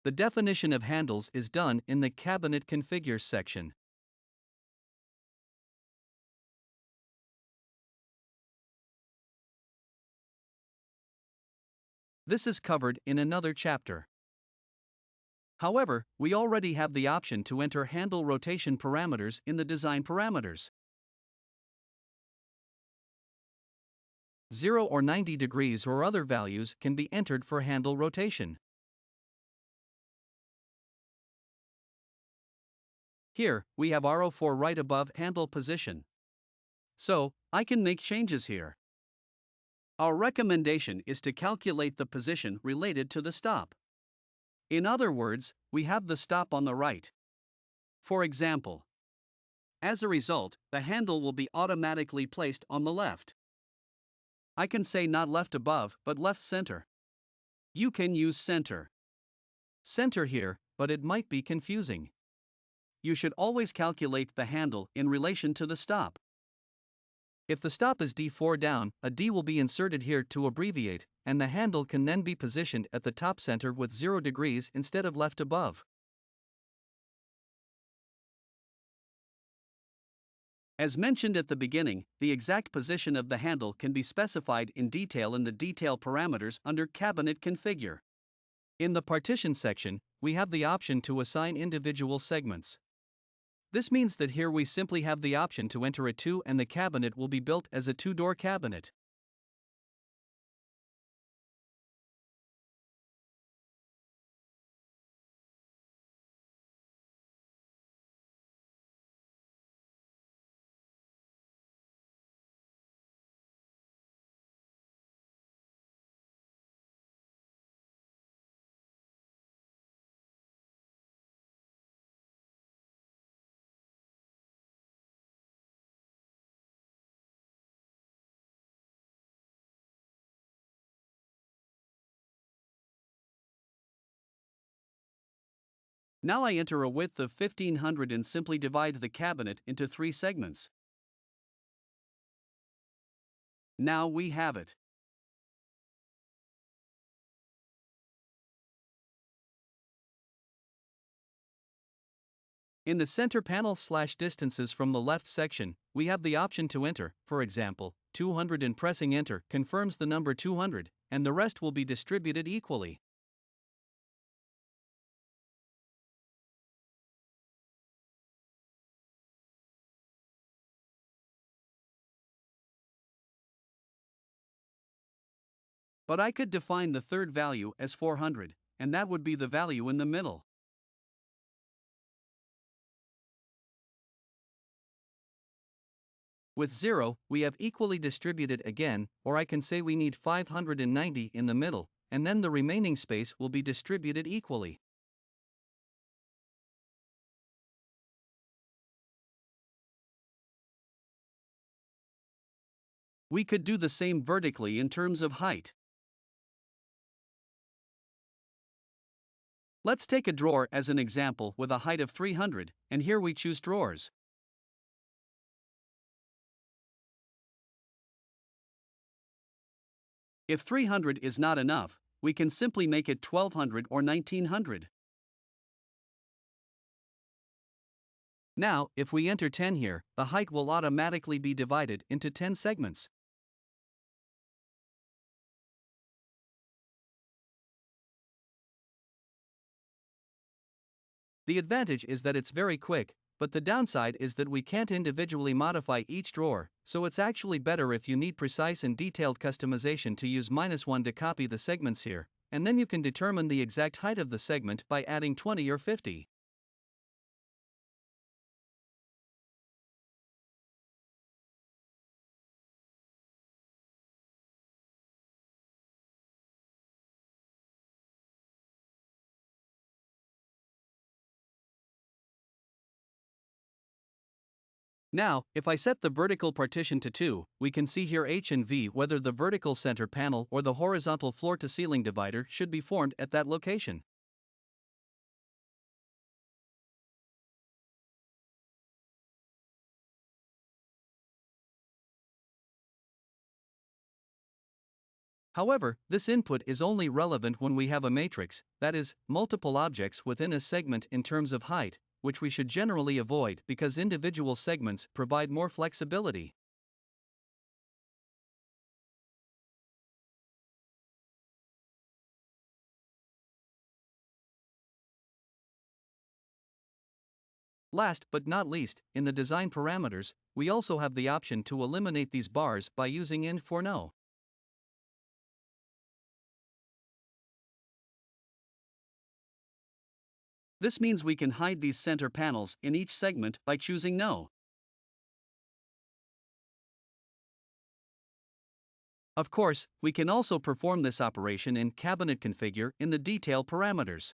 The definition of handles is done in the Cabinet Configure section. This is covered in another chapter. However, we already have the option to enter handle rotation parameters in the design parameters. 0 or 90 degrees or other values can be entered for handle rotation. Here, we have RO4 right above handle position. So, I can make changes here. Our recommendation is to calculate the position related to the stop. In other words, we have the stop on the right. For example, as a result, the handle will be automatically placed on the left. I can say not left above, but left center. You can use center. Center here, but it might be confusing. You should always calculate the handle in relation to the stop. If the stop is D4 down, a D will be inserted here to abbreviate, and the handle can then be positioned at the top center with 0 degrees instead of left above. As mentioned at the beginning, the exact position of the handle can be specified in detail in the Detail parameters under Cabinet Configure. In the Partition section, we have the option to assign individual segments. This means that here we simply have the option to enter a 2 and the cabinet will be built as a 2-door cabinet. Now I enter a width of 1500 and simply divide the cabinet into 3 segments. Now we have it. In the center panel/distances from the left section, we have the option to enter, for example, 200 and pressing enter confirms the number 200, and the rest will be distributed equally. But I could define the third value as 400, and that would be the value in the middle. With 0, we have equally distributed again, or I can say we need 590 in the middle, and then the remaining space will be distributed equally. We could do the same vertically in terms of height. Let's take a drawer as an example with a height of 300, and here we choose drawers. If 300 is not enough, we can simply make it 1200 or 1900. Now, if we enter 10 here, the height will automatically be divided into 10 segments. The advantage is that it's very quick, but the downside is that we can't individually modify each drawer, so it's actually better if you need precise and detailed customization to use -1 to copy the segments here, and then you can determine the exact height of the segment by adding 20 or 50. Now, if I set the vertical partition to 2, we can see here H and V whether the vertical center panel or the horizontal floor-to-ceiling divider should be formed at that location. However, this input is only relevant when we have a matrix, that is, multiple objects within a segment in terms of height, which we should generally avoid because individual segments provide more flexibility. Last but not least, in the design parameters, we also have the option to eliminate these bars by using end for no. This means we can hide these center panels in each segment by choosing no. Of course, we can also perform this operation in cabinet configure in the detail parameters.